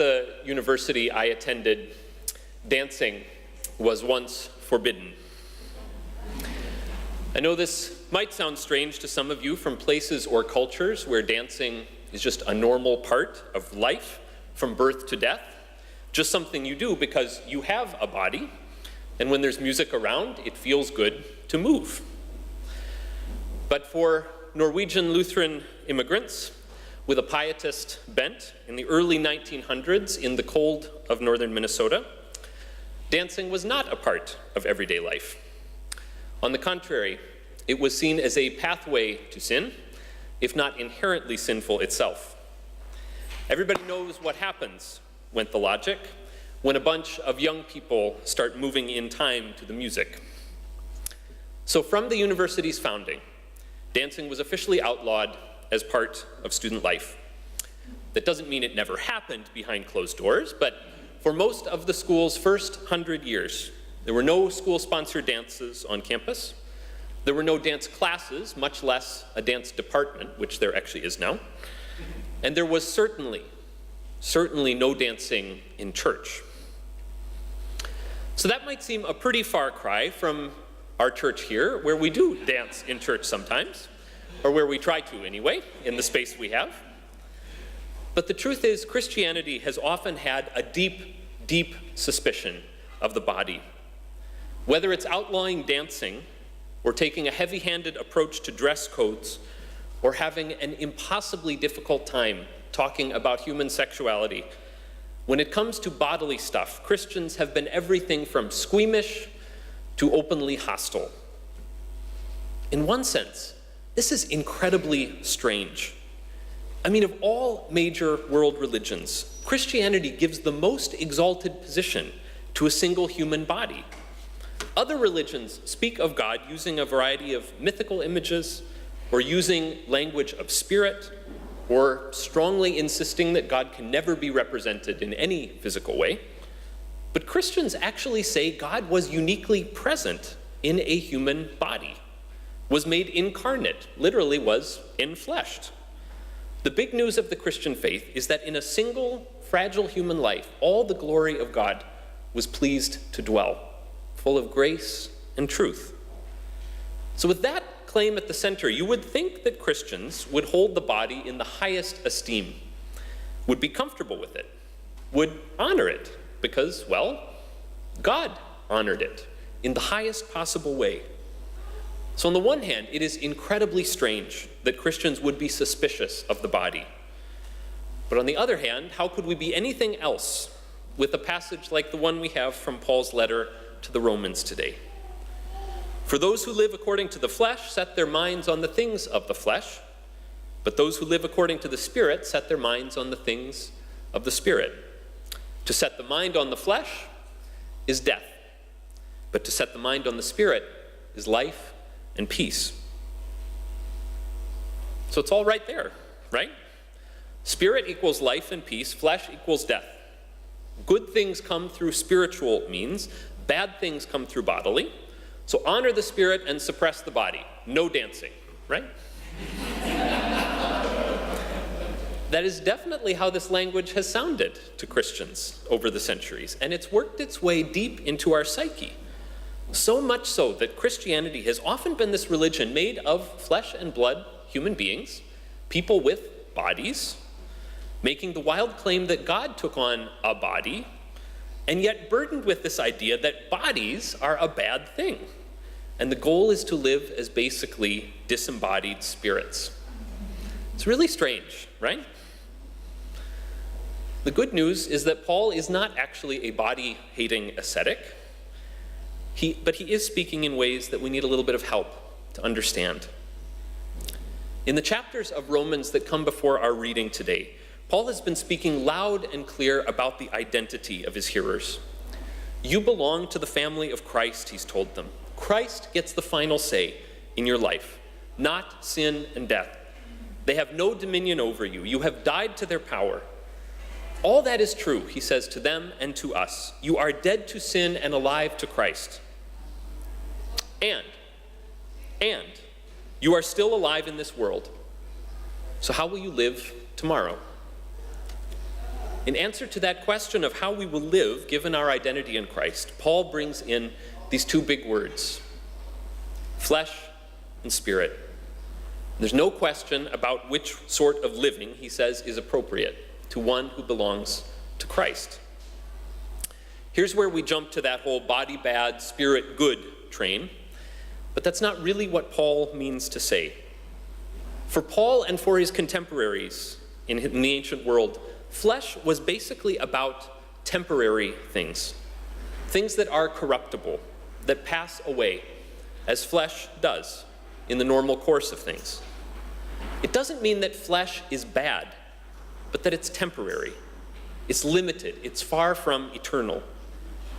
the university I attended, dancing was once forbidden. I know this might sound strange to some of you from places or cultures where dancing is just a normal part of life from birth to death, just something you do because you have a body, and when there's music around, it feels good to move. But for Norwegian Lutheran immigrants with a pietist bent in the early 1900s in the cold of northern Minnesota, dancing was not a part of everyday life. On the contrary, it was seen as a pathway to sin, if not inherently sinful itself. Everybody knows what happens, went the logic, when a bunch of young people start moving in time to the music. So from the university's founding, dancing was officially outlawed as part of student life. That doesn't mean it never happened behind closed doors, but for most of the school's first 100 years, there were no school-sponsored dances on campus. There were no dance classes, much less a dance department, which there actually is now. And there was certainly no dancing in church. So that might seem a pretty far cry from our church here, where we do dance in church sometimes, or where we try to anyway, in the space we have. But the truth is, Christianity has often had a deep, deep suspicion of the body. Whether it's outlawing dancing, or taking a heavy-handed approach to dress codes, or having an impossibly difficult time talking about human sexuality, when it comes to bodily stuff, Christians have been everything from squeamish to openly hostile. In one sense, this is incredibly strange. I mean, of all major world religions, Christianity gives the most exalted position to a single human body. Other religions speak of God using a variety of mythical images, or using language of spirit, or strongly insisting that God can never be represented in any physical way. But Christians actually say God was uniquely present in a human body, was made incarnate, literally was enfleshed. The big news of the Christian faith is that in a single, fragile human life, all the glory of God was pleased to dwell, full of grace and truth. So with that claim at the center, you would think that Christians would hold the body in the highest esteem, would be comfortable with it, would honor it, because, well, God honored it in the highest possible way. So on the one hand, it is incredibly strange that Christians would be suspicious of the body. But on the other hand, how could we be anything else with a passage like the one we have from Paul's letter to the Romans today? For those who live according to the flesh set their minds on the things of the flesh, but those who live according to the Spirit set their minds on the things of the Spirit. To set the mind on the flesh is death, but to set the mind on the Spirit is life and peace. So it's all right there, right? Spirit equals life and peace, flesh equals death. Good things come through spiritual means, bad things come through bodily. So honor the spirit and suppress the body. No dancing, right? That is definitely how this language has sounded to Christians over the centuries, and it's worked its way deep into our psyche. So much so that Christianity has often been this religion made of flesh and blood human beings, people with bodies, making the wild claim that God took on a body, and yet burdened with this idea that bodies are a bad thing. And the goal is to live as basically disembodied spirits. It's really strange, right? The good news is that Paul is not actually a body-hating ascetic, but he is speaking in ways that we need a little bit of help to understand. In the chapters of Romans that come before our reading today, Paul has been speaking loud and clear about the identity of his hearers. You belong to the family of Christ, he's told them. Christ gets the final say in your life, not sin and death. They have no dominion over you. You have died to their power. All that is true, he says to them and to us. You are dead to sin and alive to Christ. And you are still alive in this world. So how will you live tomorrow? In answer to that question of how we will live, given our identity in Christ, Paul brings in these two big words, flesh and spirit. There's no question about which sort of living, he says, is appropriate to one who belongs to Christ. Here's where we jump to that whole body bad, spirit good train, but that's not really what Paul means to say. For Paul and for his contemporaries in the ancient world, flesh was basically about temporary things, things that are corruptible, that pass away, as flesh does in the normal course of things. It doesn't mean that flesh is bad, but that it's temporary, it's limited, it's far from eternal.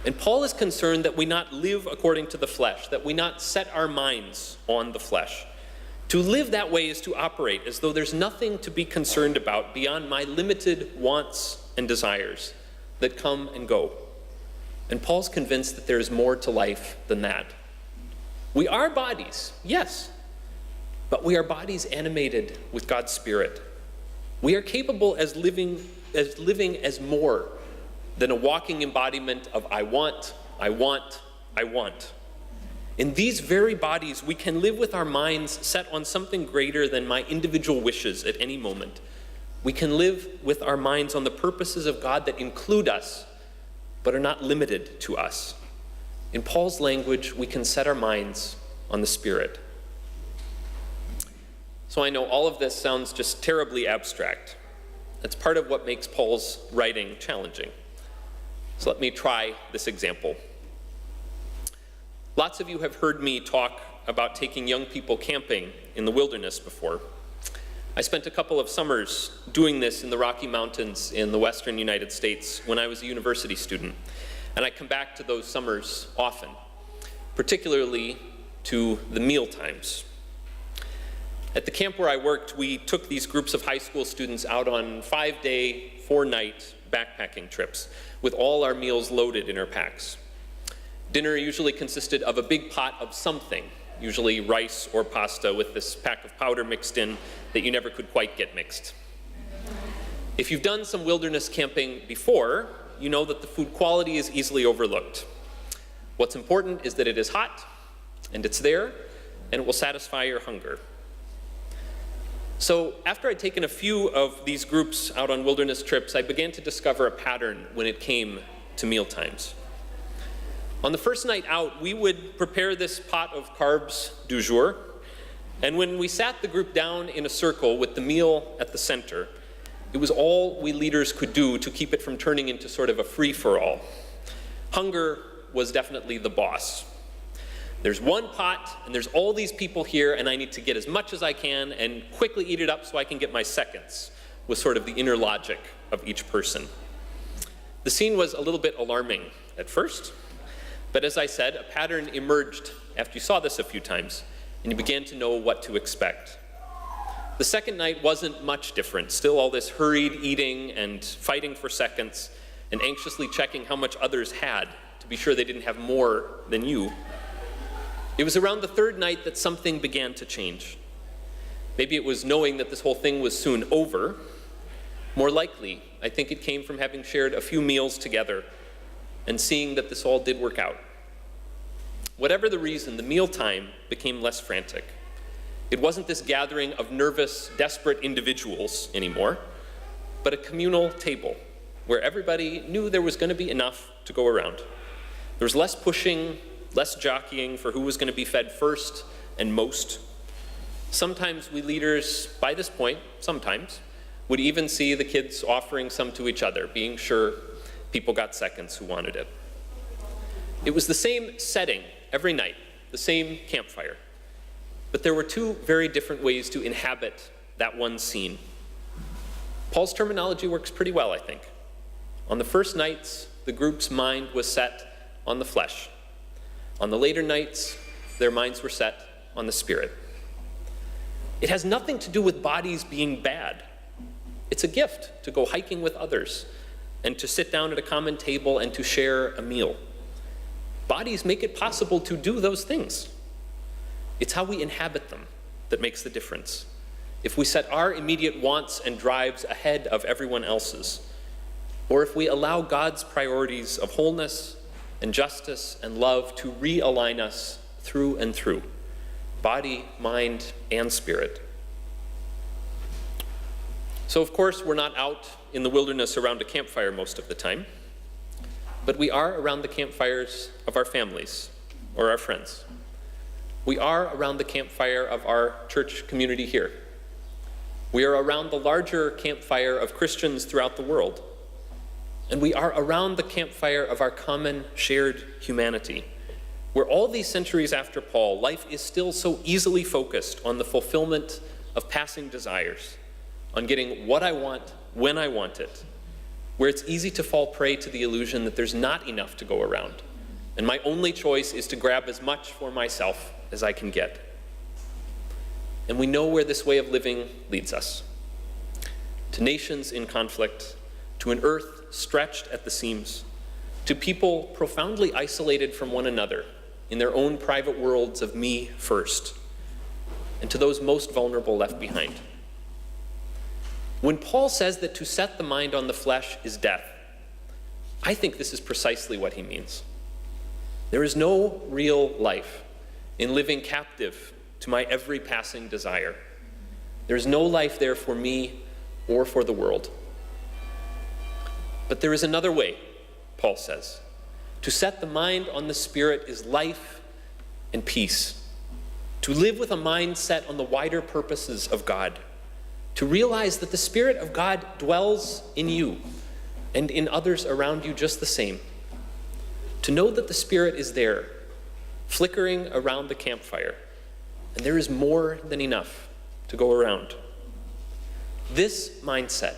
And Paul is concerned that we not live according to the flesh, that we not set our minds on the flesh. To live that way is to operate as though there's nothing to be concerned about beyond my limited wants and desires that come and go. And Paul's convinced that there is more to life than that. We are bodies, yes, but we are bodies animated with God's Spirit. We are capable as living as more than a walking embodiment of I want, I want, I want. In these very bodies, we can live with our minds set on something greater than my individual wishes at any moment. We can live with our minds on the purposes of God that include us, but are not limited to us. In Paul's language, we can set our minds on the Spirit. So I know all of this sounds just terribly abstract. That's part of what makes Paul's writing challenging. So let me try this example. Lots of you have heard me talk about taking young people camping in the wilderness before. I spent a couple of summers doing this in the Rocky Mountains in the western United States when I was a university student. And I come back to those summers often, particularly to the meal times. At the camp where I worked, we took these groups of high school students out on 5-day, 4-night backpacking trips with all our meals loaded in our packs. Dinner usually consisted of a big pot of something, usually rice or pasta with this pack of powder mixed in that you never could quite get mixed. If you've done some wilderness camping before, you know that the food quality is easily overlooked. What's important is that it is hot, and it's there, and it will satisfy your hunger. So after I'd taken a few of these groups out on wilderness trips, I began to discover a pattern when it came to meal times. On the first night out, we would prepare this pot of carbs du jour, and when we sat the group down in a circle with the meal at the center, it was all we leaders could do to keep it from turning into sort of a free-for-all. Hunger was definitely the boss. There's one pot, and there's all these people here, and I need to get as much as I can and quickly eat it up so I can get my seconds, was sort of the inner logic of each person. The scene was a little bit alarming at first, but as I said, a pattern emerged after you saw this a few times, and you began to know what to expect. The second night wasn't much different. Still all this hurried eating and fighting for seconds and anxiously checking how much others had to be sure they didn't have more than you. It was around the third night that something began to change. Maybe it was knowing that this whole thing was soon over. More likely, I think it came from having shared a few meals together and seeing that this all did work out. Whatever the reason, the mealtime became less frantic. It wasn't this gathering of nervous, desperate individuals anymore, but a communal table where everybody knew there was going to be enough to go around. There was less pushing, less jockeying for who was going to be fed first and most. Sometimes we leaders, by this point, sometimes, would even see the kids offering some to each other, being sure people got seconds who wanted it. It was the same setting every night, the same campfire. But there were two very different ways to inhabit that one scene. Paul's terminology works pretty well, I think. On the first nights, the group's mind was set on the flesh. On the later nights, their minds were set on the Spirit. It has nothing to do with bodies being bad. It's a gift to go hiking with others and to sit down at a common table and to share a meal. Bodies make it possible to do those things. It's how we inhabit them that makes the difference. If we set our immediate wants and drives ahead of everyone else's, or if we allow God's priorities of wholeness and justice and love to realign us through and through, body, mind, and spirit. So of course, we're not out in the wilderness around a campfire most of the time, but we are around the campfires of our families or our friends. We are around the campfire of our church community here. We are around the larger campfire of Christians throughout the world. And we are around the campfire of our common shared humanity, where all these centuries after Paul, life is still so easily focused on the fulfillment of passing desires, on getting what I want when I want it, where it's easy to fall prey to the illusion that there's not enough to go around, and my only choice is to grab as much for myself as I can get. And we know where this way of living leads us: to nations in conflict, to an earth stretched at the seams, to people profoundly isolated from one another in their own private worlds of me first, and to those most vulnerable left behind. When Paul says that to set the mind on the flesh is death, I think this is precisely what he means. There is no real life in living captive to my every passing desire. There is no life there for me or for the world. But there is another way, Paul says. To set the mind on the Spirit is life and peace. To live with a mind set on the wider purposes of God. To realize that the Spirit of God dwells in you and in others around you just the same. To know that the Spirit is there, flickering around the campfire, and there is more than enough to go around. This mindset,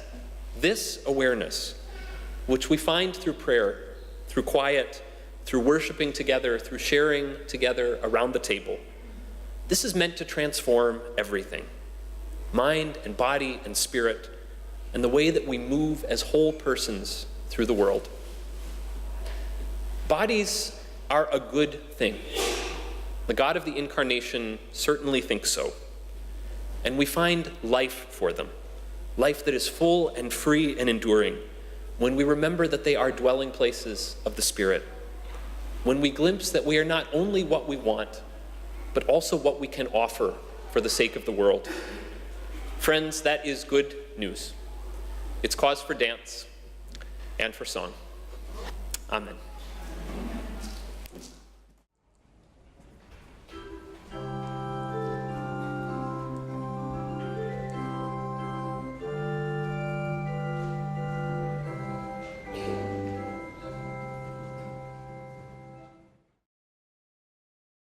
this awareness, which we find through prayer, through quiet, through worshiping together, through sharing together around the table, this is meant to transform everything: mind and body and spirit, and the way that we move as whole persons through the world. Bodies are a good thing. The God of the Incarnation certainly thinks so. And we find life for them, life that is full and free and enduring, when we remember that they are dwelling places of the Spirit, when we glimpse that we are not only what we want, but also what we can offer for the sake of the world. Friends, that is good news. It's cause for dance and for song. Amen.